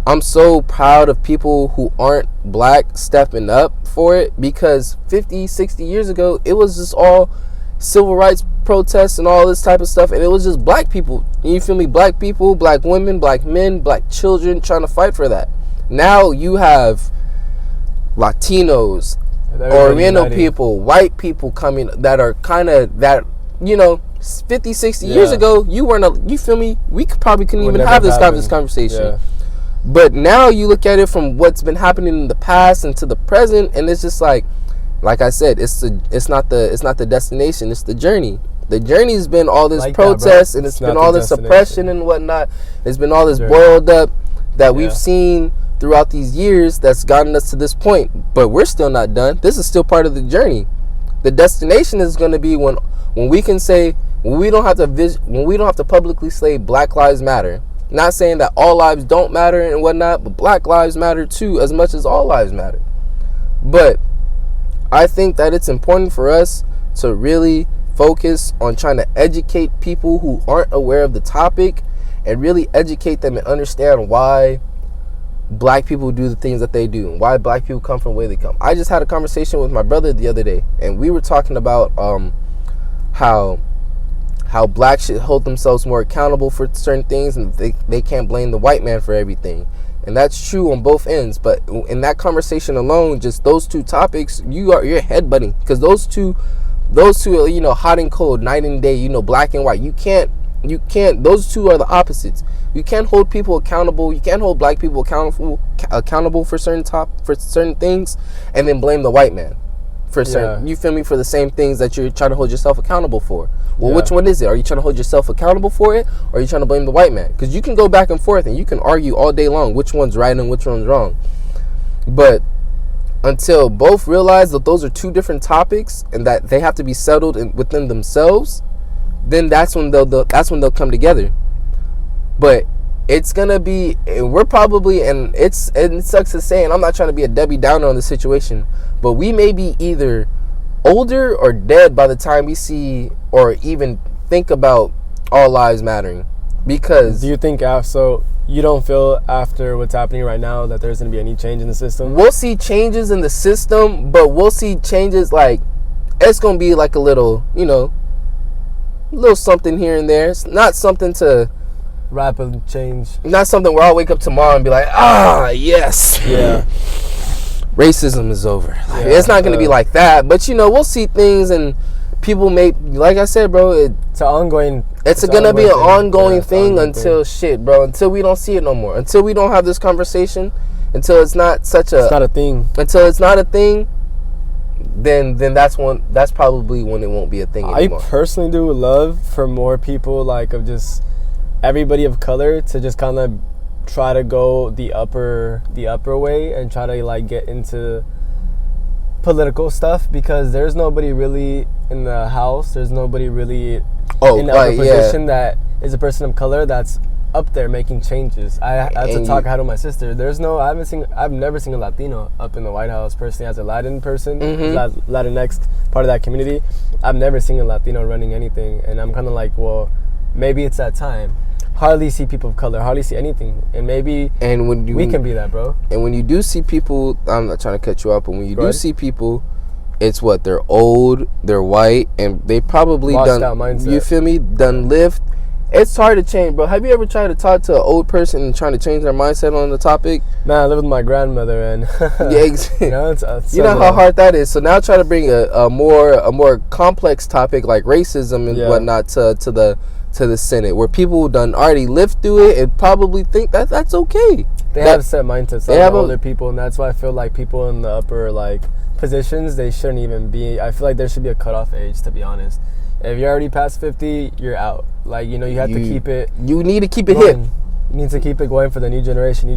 I'm so proud of people who aren't black stepping up for it, because 50, 60 years ago, it was just all civil rights protests and all this type of stuff, and it was just black people. You feel me? Black people, black women, black men, black children trying to fight for that. Now you have Latinos, Oriental people, white people coming that are kind of that, 50, 60 years ago, you feel me? We couldn't even have this conversation. Yeah. But now you look at it from what's been happening in the past and to the present, and it's just like I said, it's not the destination, it's the journey. The journey's been all this protest, and it's been all this oppression and whatnot. It's been all this boiled up that we've seen throughout these years that's gotten us to this point. But we're still not done. This is still part of the journey. The destination is going to be when we can say, when we don't have to publicly say Black Lives Matter. Not saying that all lives don't matter and whatnot, but Black lives matter too, as much as all lives matter. But I think that it's important for us to really focus on trying to educate people who aren't aware of the topic, and really educate them and understand why black people do the things that they do, and why black people come from the way they come. I just had a conversation with my brother the other day, and we were talking about how blacks should hold themselves more accountable for certain things, and they can't blame the white man for everything. And that's true on both ends. But in that conversation alone, just those two topics, you're headbutting, because those two are, hot and cold, night and day, black and white. You can't, those two are the opposites. You can't hold people accountable. You can't hold black people accountable for certain things, and then blame the white man for certain, you feel me, for the same things that you're trying to hold yourself accountable for. Well, which one is it? Are you trying to hold yourself accountable for it, or are you trying to blame the white man? Because you can go back and forth and you can argue all day long which one's right and which one's wrong. But until both realize that those are two different topics and that they have to be settled within themselves, then that's when they'll come together. But it's gonna be, we're probably, and it sucks to say, and I'm not trying to be a Debbie Downer on the situation, but we may be either older or dead by the time we see or even think about all lives mattering. Because do you think so you don't feel after what's happening right now that there's going to be any change in the system? We'll see changes in the system, but we'll see changes, like it's going to be like a little, little something here and there. It's not something to rapid change. Not something where I'll wake up tomorrow and be like, yes. Yeah. Racism is over. It's not going to be like that, but we'll see things, and people make, like I said, bro, It's an ongoing. it's gonna be an ongoing thing ongoing until shit, bro. Until we don't see it no more. Until we don't have this conversation. Until it's not such a. It's not a thing. Until it's not a thing. Then that's probably when it won't be a thing anymore. I personally do love for more people, like, of just everybody of color to just kind of try to go the upper way and try to like get into political stuff, because there's nobody really in the house, there's nobody really in the upper position that is a person of color that's up there making changes. That's a talk I had with my sister. I've never seen a Latino up in the White House personally, as a Latin person, Latinx part of that community. I've never seen a Latino running anything, and I'm kind of like, well, maybe it's that time. Hardly see people of color, hardly see anything, and maybe we can be that, bro. And when you do see people, I'm not trying to cut you off, but when you do see people, it's what, they're old, they're white, and they probably Washed out mindset. You feel me? Done lived. It's hard to change, bro. Have you ever tried to talk to an old person and trying to change their mindset on the topic? Man, I live with my grandmother, and you know, it's you know how hard that is. So now try to bring a more complex topic like racism and whatnot to the Senate, where people done already lived through it and probably think that that's okay. They have set mindsets. They have older people, and that's why I feel like people in the upper like positions, they shouldn't even be. I feel like there should be a cutoff age, to be honest. If you're already past 50, you're out. Like, you know, you have to keep it. You need to keep it going. hip. You need to keep it going for the new generation.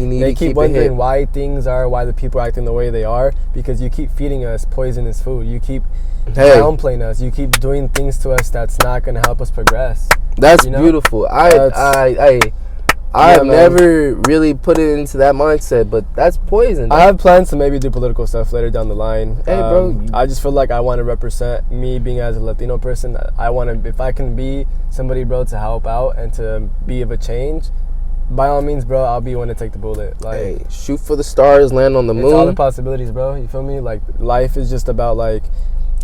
They keep wondering why things are, why the people are acting the way they are, because you keep feeding us poisonous food. You keep downplaying us. You keep doing things to us that's not going to help us progress. That's beautiful. I have never really put it into that mindset, but that's poison. I have plans to maybe do political stuff later down the line. Hey, bro. I just feel like I want to represent me being as a Latino person. I want to, if I can be somebody, bro, to help out and to be of a change, by all means, bro, I'll be one to take the bullet. Like, hey, shoot for the stars, land on the moon. It's all the possibilities, bro. You feel me? Like, life is just about, like,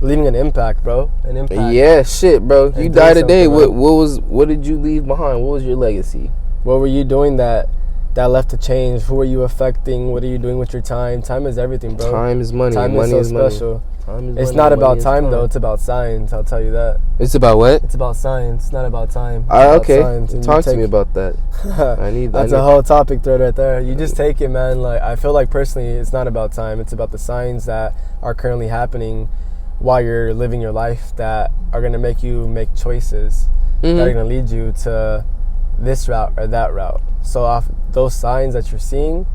leaving an impact, bro. An impact. Yeah, shit, bro. You die today. What did you leave behind? What was your legacy? What were you doing that left a change? Who are you affecting? What are you doing with your time? Time is everything, bro. Time is money. Time money is so special. It's not about time, though. It's about science. I'll tell you that. It's about what? It's about science. It's not about time. Okay. Talk to me about that. That's a whole topic thread right there. You just take it, man. Like, I feel like personally, it's not about time. It's about the signs that are currently happening while you're living your life that are going to make you make choices that are going to lead you to this route or that route. So off those signs that you're seeing,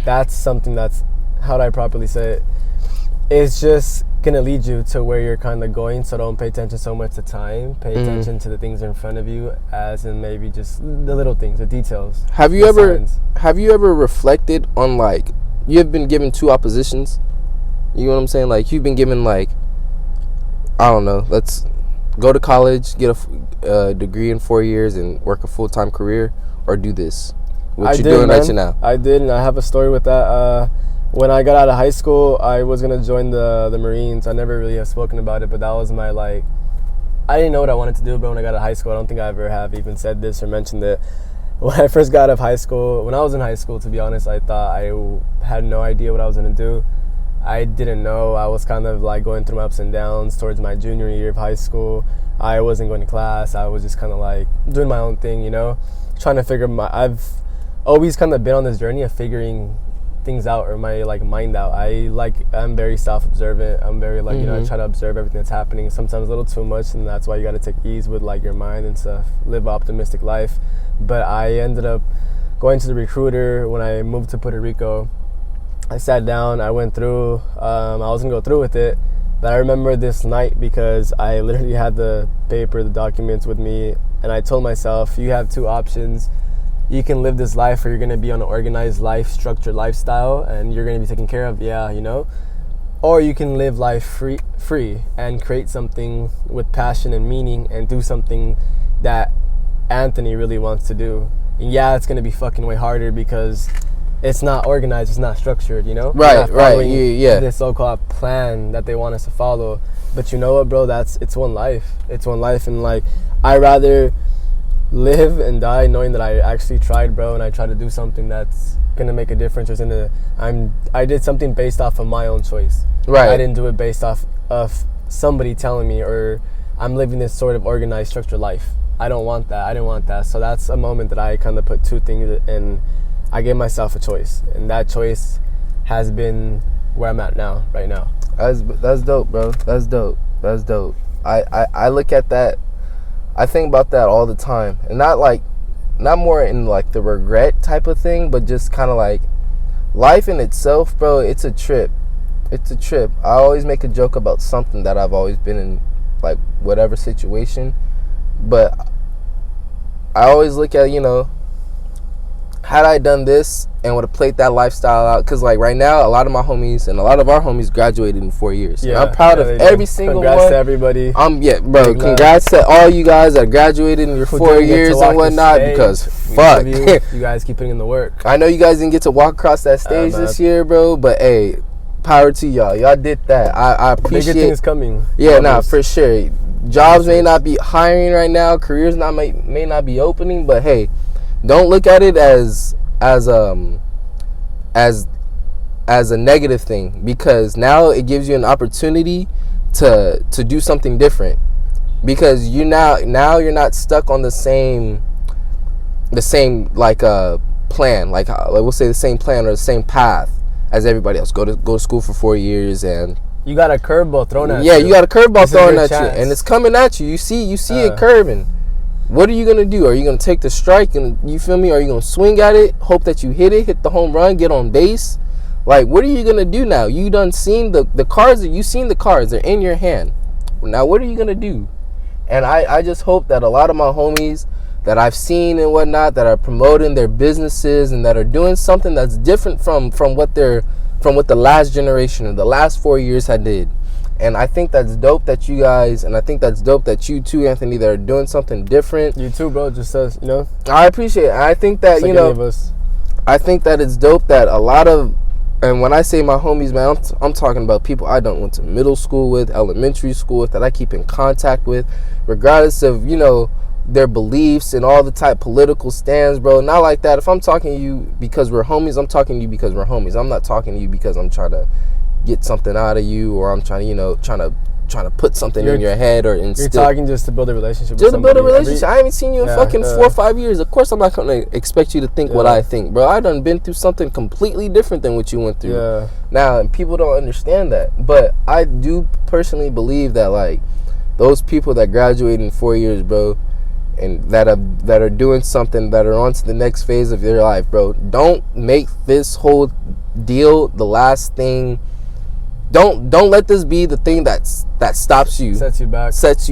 that's something that's, how do I properly say it? It's just gonna lead you to where you're kind of going. So don't pay attention so much to time. Pay attention to the things in front of you, as in maybe just the little things, the details. Have you ever reflected on, like, you have been given two oppositions? You know what I'm saying? Like, you've been given, like, I don't know, let's go to college, get a degree in 4 years and work a full-time career, or do this. What you're doing right now. I did, and I have a story with that. When I got out of high school, I was going to join the Marines. I never really have spoken about it, but that was my, like, I didn't know what I wanted to do, but when I got out of high school, I don't think I ever have even said this or mentioned it. When I first got out of high school, when I was in high school, to be honest, I thought I had no idea what I was going to do. I didn't know. I was kind of like going through my ups and downs towards my junior year of high school. I wasn't going to class. I was just kind of like doing my own thing, you know, trying to figure I've always kind of been on this journey of figuring things out, or my like mind out. I'm very self-observant. I'm very like, you know, I try to observe everything that's happening, sometimes a little too much, and that's why you got to take ease with like your mind and stuff, live an optimistic life. But I ended up going to the recruiter when I moved to Puerto Rico. I sat down, I went through, I was gonna go through with it, but I remember this night because I literally had the paper, the documents with me, and I told myself, you have two options. You can live this life, or you're gonna be on an organized life, structured lifestyle, and you're gonna be taken care of, you know? Or you can live life free and create something with passion and meaning and do something that Anthony really wants to do. And it's gonna be fucking way harder because it's not organized, it's not structured, you know? Right. Yeah. This so-called plan that they want us to follow. But you know what, bro? It's one life. It's one life, and like, I rather live and die knowing that I actually tried, bro, and I tried to do something that's gonna make a difference. I did something based off of my own choice. Right. I didn't do it based off of somebody telling me, or I'm living this sort of organized, structured life. I don't want that. I didn't want that. So that's a moment that I kind of put two things, and I gave myself a choice, and that choice has been where I'm at now, right now. That's dope, bro. That's dope. I look at that. I think about that all the time, and not more in like the regret type of thing, but just kind of like life in itself, bro. It's a trip. I always make a joke about something that I've always been in, like whatever situation, but I always look at, had I done this and would have played that lifestyle out, because like right now, a lot of my homies and a lot of our homies graduated in 4 years. Yeah, and I'm proud of every single one. Congrats to everybody. Bro. Congrats to all you guys that graduated in your 4 years and whatnot. Because fuck, you guys keep putting in the work. I know you guys didn't get to walk across that stage this year, bro. But hey, power to y'all. Y'all did that. I appreciate. Bigger things coming. Yeah, for sure. Jobs may not be hiring right now. Careers may not be opening. But hey, don't look at it as a negative thing, because now it gives you an opportunity to do something different, because you're not stuck on the same like plan, like we'll say the same plan or the same path as everybody else. Go to school for 4 years, and you got a curveball thrown at you. Yeah, you got a curveball thrown at you, and it's coming at you. You see it curving. What are you going to do? Are you going to take the strike and, you feel me? Are you going to swing at it, hope that you hit the home run, get on base? Like, what are you going to do now? You done seen the cards, they're in your hand. Now, what are you going to do? And I just hope that a lot of my homies that I've seen and whatnot, that are promoting their businesses and that are doing something that's different from what the last generation or the last 4 years had did. And I think that's dope that you guys, and I think that's dope that you too, Anthony, that are doing something different. You too, bro. Just us, I appreciate it. I think that, I think that it's dope that a lot of, and when I say my homies, man, I'm talking about people I went to middle school with, elementary school with, that I keep in contact with, regardless of, their beliefs and all the type political stands, bro. Not like that. If I'm talking to you because we're homies, I'm talking to you because we're homies. I'm not talking to you because I'm trying to get something out of you, or I'm trying to put something in your head or instill. You're talking just to build a relationship. Just to build a relationship. I haven't seen you in fucking 4 or 5 years. Of course, I'm not gonna expect you to think what I think, bro. I done been through something completely different than what you went through. Yeah. Now, and people don't understand that, but I do personally believe that, like, those people that graduate in 4 years, bro, and that are doing something, that are on to the next phase of their life, bro. Don't make this whole deal the last thing. Don't let this be the thing that stops you. Sets you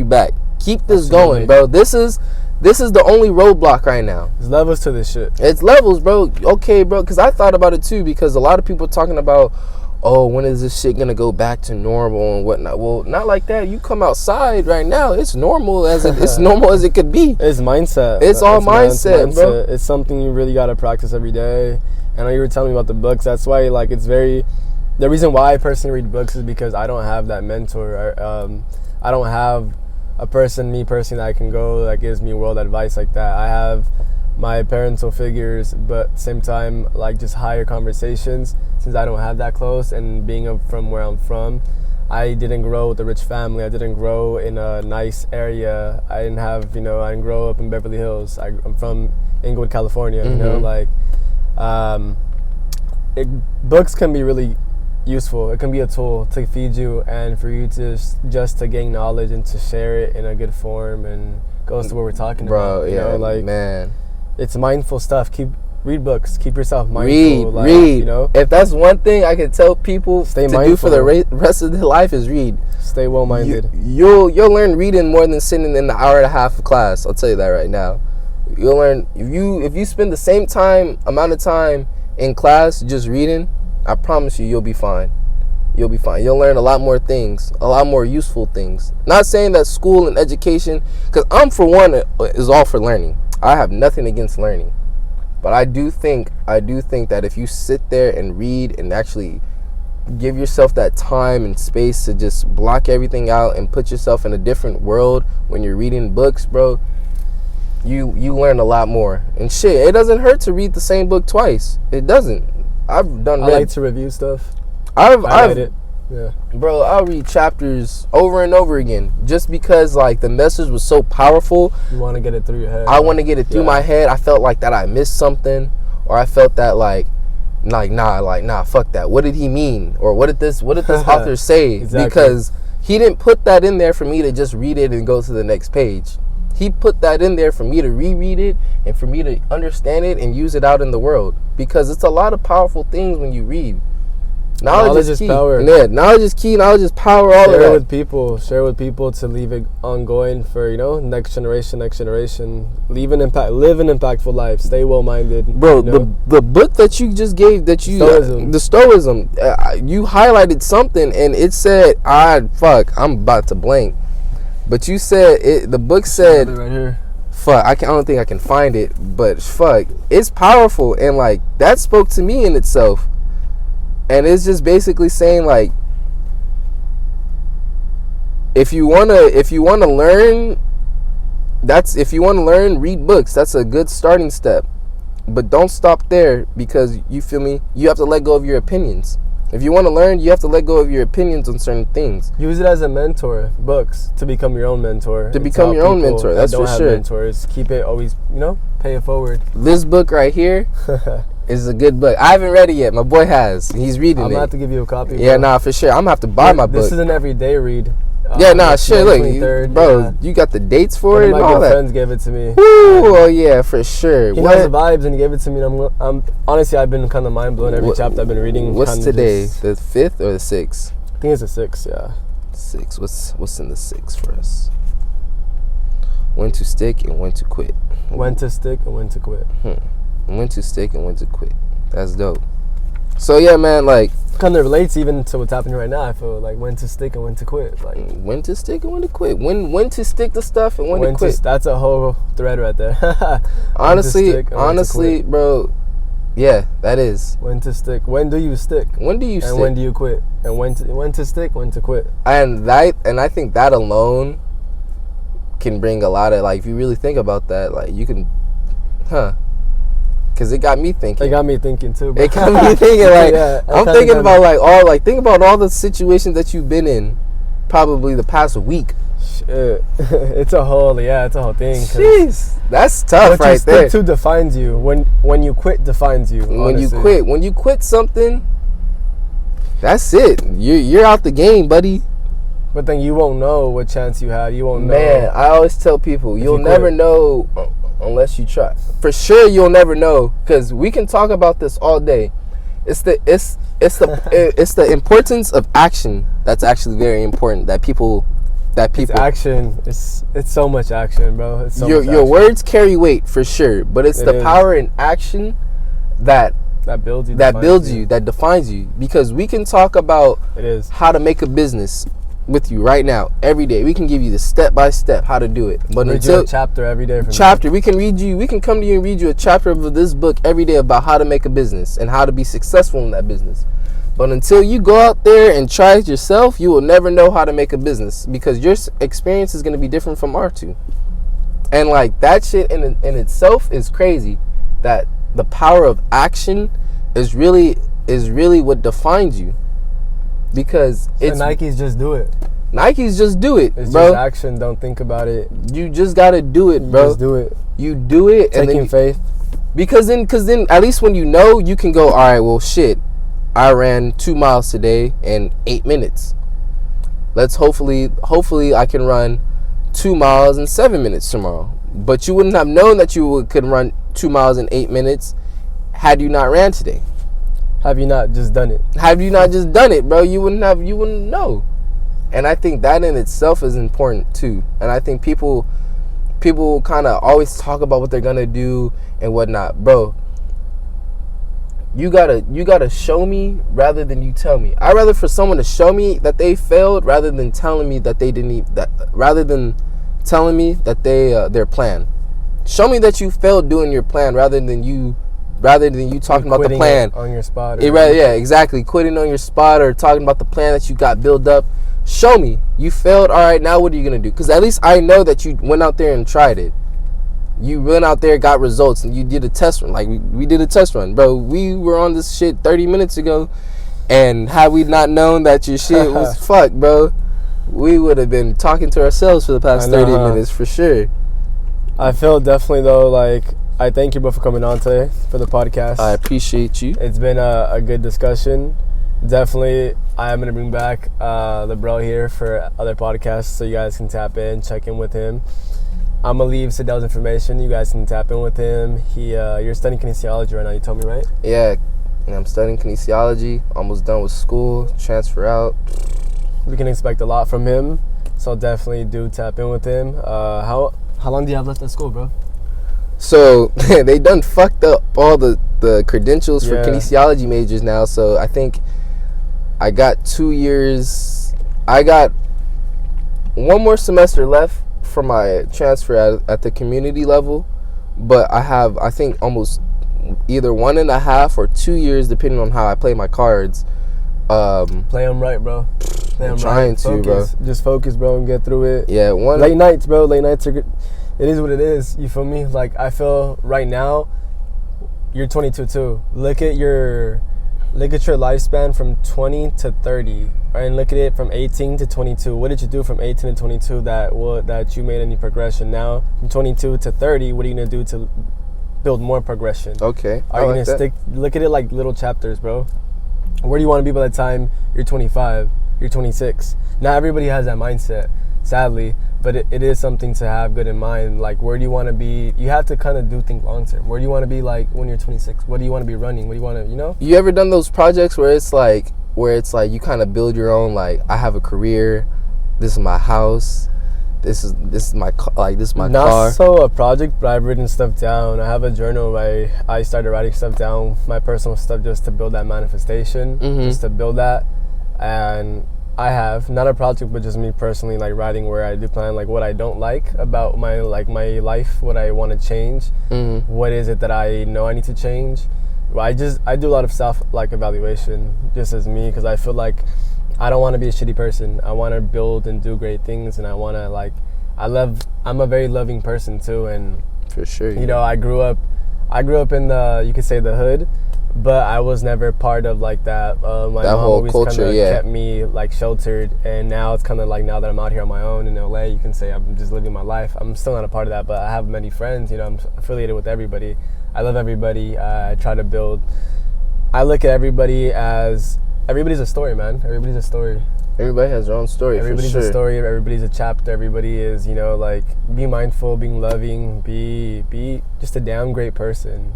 back. Keep this going, bro. This is the only roadblock right now. There's levels to this shit. It's levels, bro. Okay, bro. Because I thought about it too. Because a lot of people are talking about, oh, when is this shit gonna go back to normal and whatnot? Well, not like that. You come outside right now, it's normal as it could be. It's mindset. It's all mindset, bro. It's something you really gotta practice every day. I know you were telling me about the books. That's why, like, it's very. The reason why I personally read books is because I don't have that mentor. I don't have me personally, that I can go that gives me world advice like that. I have my parental figures, but at the same time, like, just higher conversations, since I don't have that close. And being from where I'm from, I didn't grow with a rich family. I didn't grow in a nice area. I didn't grow up in Beverly Hills. I'm from Inglewood, California. Books can be really useful. It can be a tool to feed you and for you to just to gain knowledge and to share it in a good form, and goes to what we're talking about. Man, it's mindful stuff. Read books. Keep yourself mindful. Read. If that's one thing I can tell people to do for the rest of their life, is read. Stay well-minded. You'll learn reading more than sitting in the hour and a half of class. I'll tell you that right now. You'll learn if you spend the same amount of time in class just reading. I promise you'll be fine. You'll be fine. You'll learn a lot more things, a lot more useful things. Not saying that school and education, because I'm, for one, is all for learning. I have nothing against learning. But I do think that if you sit there and read and actually give yourself that time and space to just block everything out and put yourself in a different world when you're reading books, bro, you learn a lot more. And shit, it doesn't hurt to read the same book twice. It doesn't. I like to review stuff. I've Yeah. Bro, I'll read chapters over and over again just because like the message was so powerful. You want to get it through your head. I want to get it through my head. I felt like that I missed something, or I felt that nah, fuck that. What did he mean? Or what did this author say? Exactly. Because he didn't put that in there for me to just read it and go to the next page. He put that in there for me to reread it and for me to understand it and use it out in the world. Because it's a lot of powerful things when you read. Knowledge is key. Power. Yeah, knowledge is key. Knowledge is power. All of that. Share with people to leave it ongoing for next generation. Live an impactful life. Stay well minded. Bro, the book that you just gave, the Stoicism, you highlighted something and it said, I'm about to blank. But you said it. The book said, right here. Fuck, I don't think I can find it, but fuck, it's powerful and like that spoke to me in itself. And it's just basically saying like, if you wanna learn, read books. That's a good starting step. But don't stop there, because you feel me, you have to let go of your opinions. If you want to learn, you have to let go of your opinions on certain things. Use it as a mentor. Books to become your own mentor. To become your own mentor. That's for sure. Mentors, keep it always, pay it forward. This book right here is a good book. I haven't read it yet. My boy has. He's reading it. I'm gonna have to give you a copy. Yeah, nah, for sure. I'm gonna have to buy my book. This is an everyday read. Shit. Look, bro, you got the dates for it and all that. My good friends gave it to me. Ooh, oh yeah, for sure. He knows the vibes, and he gave it to me. And I'm honestly, I've been kind of mind blown every chapter I've been reading. What's today? The 5th or the 6th? I think it's the 6th. Yeah. 6. What's in the 6 for us? When to stick and when to quit. When to stick and when to quit. When to stick and when to quit. That's dope. So yeah, man, like kind of relates even to what's happening right now. I feel like when to stick and when to quit. Like when to stick and when to quit. When to stick to stuff and when to quit. That's a whole thread right there. honestly, bro. Yeah, that is. When to stick. When do you stick? When do you stick? And when do you quit? And when to stick, when to quit. And I think that alone can bring a lot of, like, if you really think about that, like, you can, because it got me thinking. It got me thinking too. It got me thinking, like, yeah, I'm thinking about think about all the situations that you've been in, probably the past week. Shit. It's a whole thing. Jeez, that's tough right there. What you stick to defines you. When you quit defines you. Honestly. When you quit something, that's it. You're out the game, buddy. But then you won't know what chance you had. You won't know. Man, I always tell people, you'll never know unless you try. For sure, you'll never know, because we can talk about this all day. It's the importance of action that's actually very important. It's action. It's so much action, bro. It's so much your words carry weight for sure, but it's the power in action that builds you, that defines you. Because we can talk about how to make a business with you right now, every day. We can give you the step by step how to do it. But until a chapter every day. We can come to you and read you a chapter of this book every day about how to make a business and how to be successful in that business. But until you go out there and try it yourself, you will never know how to make a business, because your experience is going to be different from our two. And like that shit in itself is crazy. That the power of action is really what defines you. Because it's Nikes just do it. Nikes just do it, it's bro. Just action. Don't think about it. You just gotta do it, bro. Just do it. You do it, taking faith. Because then at least when you know, you can go, all right, well, shit, I ran 2 miles today in 8 minutes. Let's hopefully I can run 2 miles in 7 minutes tomorrow. But you wouldn't have known that you could run 2 miles in 8 minutes had you not ran today. Have you not just done it? Have you not just done it, bro? You wouldn't know. And I think that in itself is important too. And I think people kind of always talk about what they're gonna do and whatnot, bro. You gotta show me rather than you tell me. I'd rather for someone to show me that they failed rather than telling me that they didn't. Rather than telling me that their plan. Show me that you failed doing your plan rather than you talking about the plan on your spot. Exactly. Quitting on your spot or talking about the plan that you got built up. Show me you failed. All right, now what are you gonna do? Because at least I know that you went out there and tried it. You went out there, got results, and you did a test run. Like we did a test run, bro. We were on this shit 30 minutes ago, And had we not known that your shit was fucked, bro, we would have been talking to ourselves for the past 30 minutes for sure. I feel definitely, though, like, I thank you both for coming on today for the podcast. I appreciate you. It's been a good discussion. Definitely, I am going to bring back the bro here for other podcasts so you guys can tap in, check in with him. I'm going to leave Siddell's information. You guys can tap in with him. You're studying kinesiology right now, you told me, right? Yeah, I'm studying kinesiology. Almost done with school. Transfer out. We can expect a lot from him, so definitely do tap in with him. How long do you have left at school, bro? So they done fucked up all the credentials for kinesiology majors now. So I think I got 2 years. I got one more semester left for my transfer at the community level, but I have, I think, almost either 1.5 or 2 years, depending on how I play my cards. Play them right, bro. I'm trying to, bro. Just focus, bro, and get through it. Yeah, late nights, bro. Late nights are good. It is what it is. You feel me? Like, I feel right now, you're 22 too. Look at your lifespan from 20 to 30, and look at it from 18 to 22. What did you do from 18 to 22 that you made any progression? Now, from 22 to 30, what are you gonna do to build more progression? Okay. Are you gonna stick? Look at it like little chapters, bro. Where do you want to be by the time you're 25? You're 26. Not everybody has that mindset, sadly, but it is something to have good in mind. Like, where do you want to be? You have to kind of do things long term. Where do you want to be, like, when you're 26? What do you want to be running? What do you want to, you know? You ever done those projects where it's like you kind of build your own, like, I have a career, this is my house, this is my car. Not so a project, but I've written stuff down. I have a journal where I started writing stuff down, my personal stuff, just to build that manifestation, just to build that. And I have, not a project, but just me personally, like, writing where I do plan, like, what I don't like about my life, what I want to change, what is it that I know I need to change. I do a lot of self, like, evaluation, just as me, because I feel like I don't want to be a shitty person. I want to build and do great things, and I want to, like, I'm a very loving person too, and for sure, you know, I grew up in the, you could say, the hood, but I was never part of, like, that. My mom whole always culture, kept me, like, sheltered, and now it's kind of like, now that I'm out here on my own in LA, you can say I'm just living my life. I'm still not a part of that, but I have many friends. You know, I'm affiliated with everybody. I love everybody. I try to build. I look at everybody as everybody's a story, man. Everybody's a story. Everybody has their own story. Everybody's for sure. a story. Everybody's a chapter. Everybody is, you know, like, be mindful, being loving, be just a damn great person.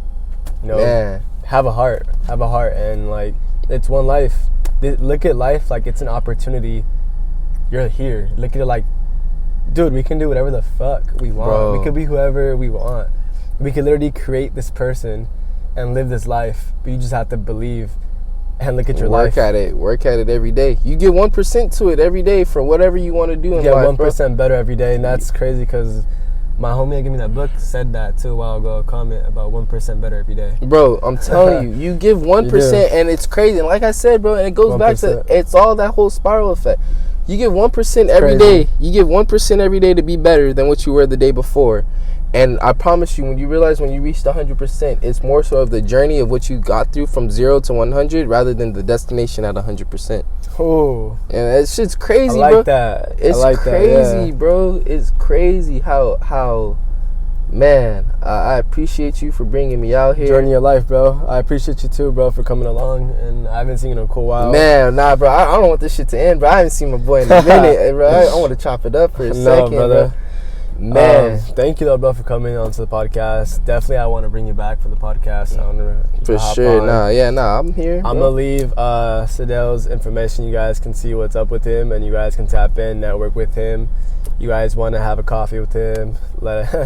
You know, Man. have a heart, and, like, it's one life. Look at life like it's an opportunity. You're here. Look at it like, dude, we can do whatever the fuck we want. Bro. We could be whoever we want. We could literally create this person and live this life, but you just have to believe and look at your life. Work at it every day. You get 1% to it every day for whatever you want to do in life. Get 1% better every day, and that's crazy because my homie that gave me that book said that too a while ago. A comment about 1% better every day. Bro, I'm telling you, you give 1%, and it's crazy. And like I said, bro, and it goes 1%. back to, it's all that whole spiral effect. You give 1% every day. You give 1% every day to be better than what you were the day before. And I promise you, when you realize when you reach 100%, it's more so of the journey of what you got through from 0 to 100 rather than the destination at 100%. Oh, and that shit's crazy, I like bro. that. It's crazy, bro. It's crazy how, man. I appreciate you for bringing me out here. Journey your life, bro. I appreciate you too, bro, for coming along. And I haven't seen you in a cool while. Man, nah, bro. I don't want this shit to end, bro. I haven't seen my boy in a minute, bro. I want to chop it up for a second, brother. Bro. Man, thank you, though, bro, for coming onto the podcast. Definitely, I want to bring you back for the podcast. For sure. I'm here. I'm gonna leave Siddell's information. You guys can see what's up with him, and you guys can tap in, network with him. You guys want to have a coffee with him,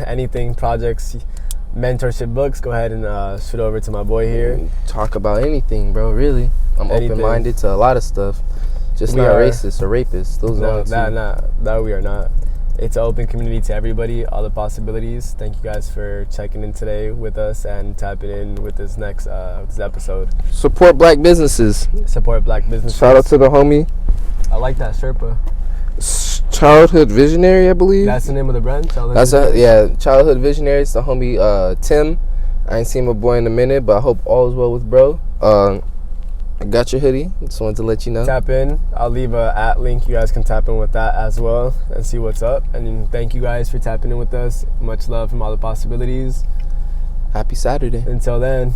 anything, projects, mentorship, books, go ahead and shoot over to my boy here. Talk about anything, bro. Really, I'm open-minded to a lot of stuff. Just not racist or rapist. Those are that we are not. It's an open community to everybody, all the possibilities. Thank you guys for checking in today with us and tapping in with this next this episode. Support black businesses. Support black businesses. Shout out to the homie. I like that Sherpa. Childhood Visionary, I believe. That's the name of the brand? Childhood Visionary. It's the homie Tim. I ain't seen my boy in a minute, but I hope all is well with bro. I got your hoodie. Just wanted to let you know. Tap in. I'll leave a @ link. You guys can tap in with that as well and see what's up. And thank you guys for tapping in with us. Much love from all the possibilities. Happy Saturday. Until then.